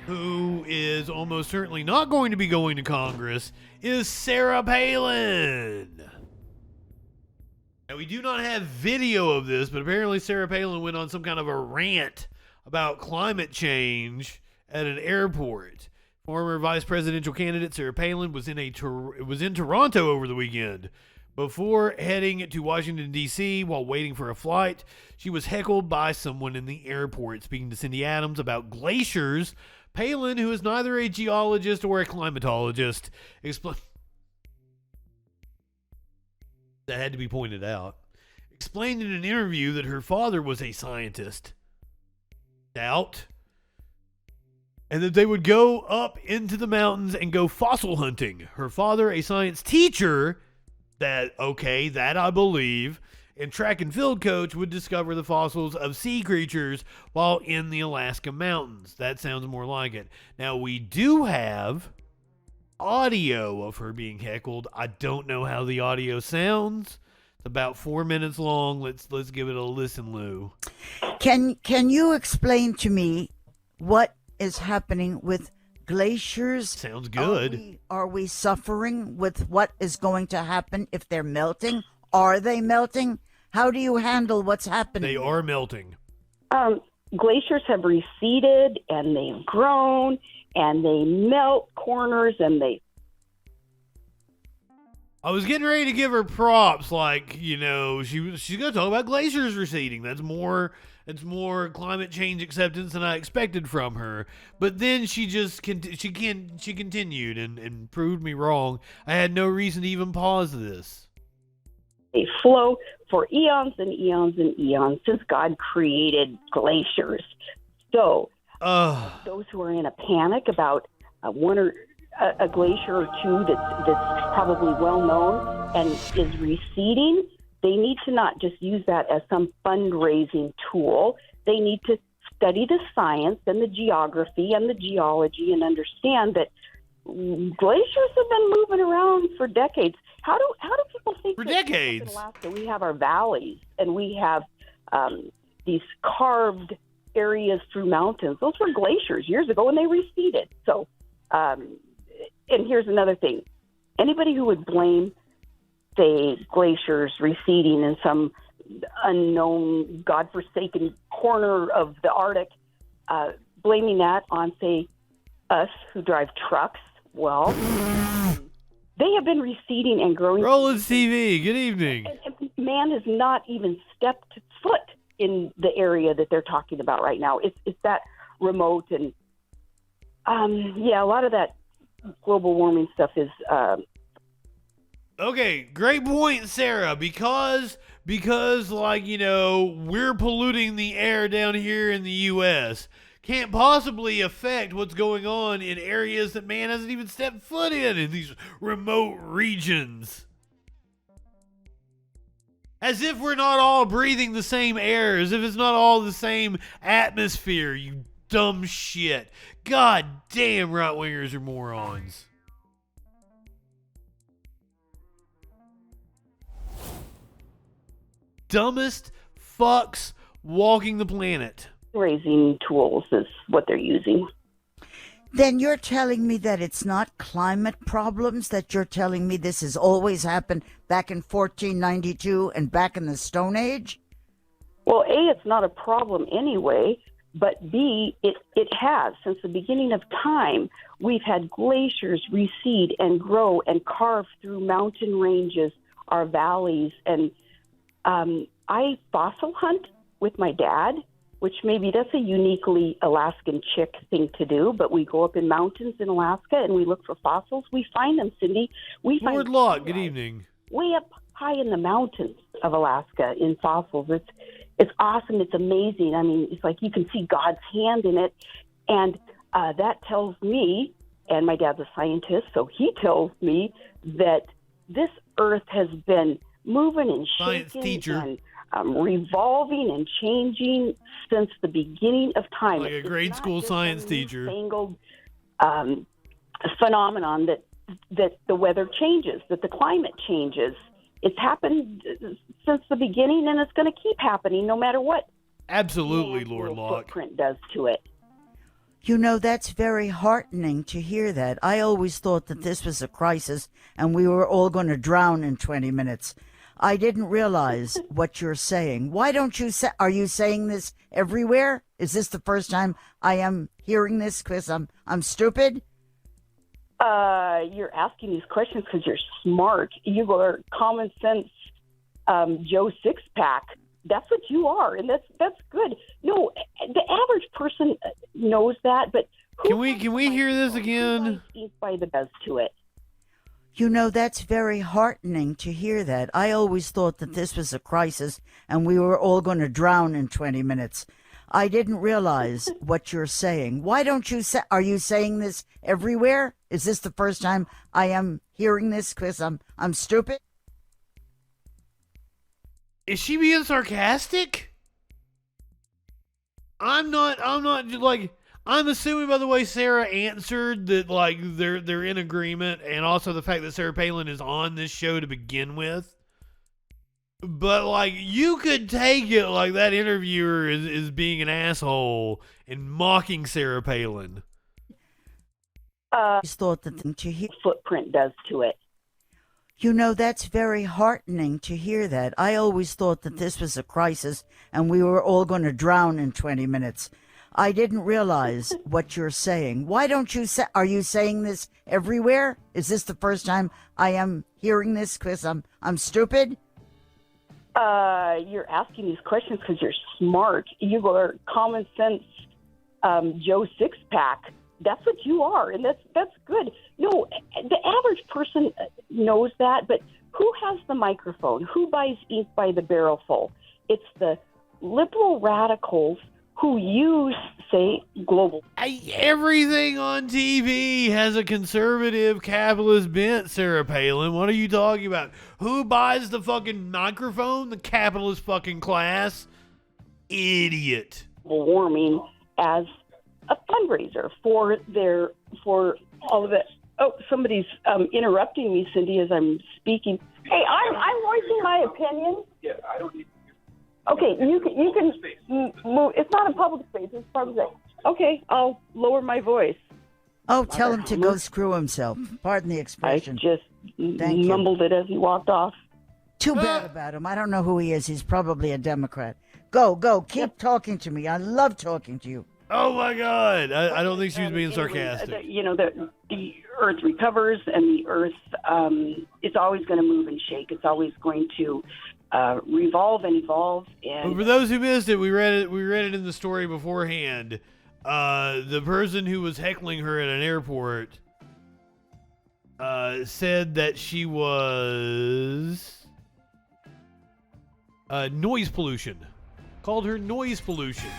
who is almost certainly not going to be going to Congress, is Sarah Palin. Now, we do not have video of this, but apparently Sarah Palin went on some kind of a rant about climate change at an airport. Former vice presidential candidate Sarah Palin was in Toronto over the weekend. Before heading to Washington, D.C., while waiting for a flight, she was heckled by someone in the airport. Speaking to Cindy Adams about glaciers, Palin, who is neither a geologist or a climatologist, explained that had to be pointed out, explained in an interview that her father was a scientist. And that they would go up into the mountains and go fossil hunting. Her father, a science teacher, that I believe, and track and field coach, would discover the fossils of sea creatures while in the Alaska mountains. That sounds more like it. Now, we do have audio of her being heckled. I don't know how the audio sounds. It's about 4 minutes long. Let's give it a listen, Lou. Can you explain to me what is happening with glaciers? Sounds good. Are we suffering with what is going to happen if they're melting? Are they melting? How do you handle what's happening? They are melting. Glaciers have receded and they've grown and they melt corners and they... I was getting ready to give her props, like, she's going to talk about glaciers receding. It's more climate change acceptance than I expected from her. But then she continued and proved me wrong. I had no reason to even pause this. They flow for eons and eons and eons since God created glaciers. So those who are in a panic about one or a glacier or two that's probably well known and is receding, they need to not just use that as some fundraising tool. They need to study the science and the geography and the geology and understand that glaciers have been moving around for decades. How do people think for that decades? In Alaska we have our valleys and we have these carved areas through mountains? Those were glaciers years ago and they receded. So, and here's another thing. Anybody who would blame, say, glaciers receding in some unknown, godforsaken corner of the Arctic, blaming that on, say, us who drive trucks, well, they have been receding and growing. Rollins TV, good evening. And man has not even stepped foot in the area that they're talking about right now. It's that remote and, a lot of that global warming stuff is... Okay, great point, Sarah, because we're polluting the air down here in the U.S. Can't possibly affect what's going on in areas that man hasn't even stepped foot in these remote regions. As if we're not all breathing the same air, as if it's not all the same atmosphere, you dumb shit. God damn, right-wingers are morons. Dumbest fucks walking the planet. Raising tools is what they're using. Then you're telling me that it's not climate problems, that you're telling me this has always happened back in 1492 and back in the Stone Age? Well, A, it's not a problem anyway, but B, it has. Since the beginning of time, we've had glaciers recede and grow and carve through mountain ranges, our valleys, and I fossil hunt with my dad, which maybe that's a uniquely Alaskan chick thing to do, but we go up in mountains in Alaska and we look for fossils. We find them, Cindy. Lord Locke, good evening. Way up high in the mountains of Alaska in fossils. It's awesome. It's amazing. I mean, it's like you can see God's hand in it. And that tells me, and my dad's a scientist, so he tells me that this earth has been moving and shaking Science teacher. and revolving and changing since the beginning of time. Like a grade school science teacher. Newfangled phenomenon that the weather changes, that the climate changes. It's happened since the beginning, and it's going to keep happening no matter what. Absolutely, Lord Locke. Footprint does to it. You know, that's very heartening to hear that. I always thought that this was a crisis and we were all going to drown in 20 minutes. I didn't realize what you're saying. Why don't you say, are you saying this everywhere? Is this the first time I am hearing this because I'm stupid? You're asking these questions because you're smart. You are common sense, Joe Six-Pack. That's what you are, and that's good. No, the average person knows that, but can we hear this again? By the buzz to it. You know, that's very heartening to hear that. I always thought that this was a crisis and we were all going to drown in 20 minutes. I didn't realize what you're saying. Why don't you say, are you saying this everywhere? Is this the first time I am hearing this because I'm stupid? Is she being sarcastic? I'm not like, I'm assuming by the way Sarah answered that like they're in agreement, and also the fact that Sarah Palin is on this show to begin with. But like you could take it like that interviewer is being an asshole and mocking Sarah Palin. I thought that to hear Footprint does to it. You know, that's very heartening to hear that. I always thought that this was a crisis and we were all going to drown in 20 minutes. I didn't realize what you're saying. Why don't you say, are you saying this everywhere? Is this the first time I am hearing this because I'm stupid? You're asking these questions because you're smart. You are common sense, Joe Six-Pack. That's what you are, and that's good. No, the average person knows that, but who has the microphone? Who buys ink by the barrel full? It's the liberal radicals who use, say, global. Everything on TV has a conservative capitalist bent, Sarah Palin. What are you talking about? Who buys the fucking microphone? The capitalist fucking class? Idiot. Warming as a fundraiser for all of it. Oh, somebody's interrupting me, Cindy, as I'm speaking. Hey, I'm voicing my opinion. Yeah, I don't need. Okay, you can move. It's not a public space. It's public space. Okay, I'll lower my voice. Oh, tell him to go screw himself. Pardon the I expression. just Thank you. mumbled it as he walked off. Too bad about him. I don't know who he is. He's probably a Democrat. Go. Keep talking to me. I love talking to you. Oh my God! I don't think she was being sarcastic. You know, the Earth recovers, and the Earth it's always going to move and shake. It's always going to revolve and evolve. And But for those who missed it, we read it in the story beforehand. The person who was heckling her at an airport said that she was noise pollution. Called her noise pollution.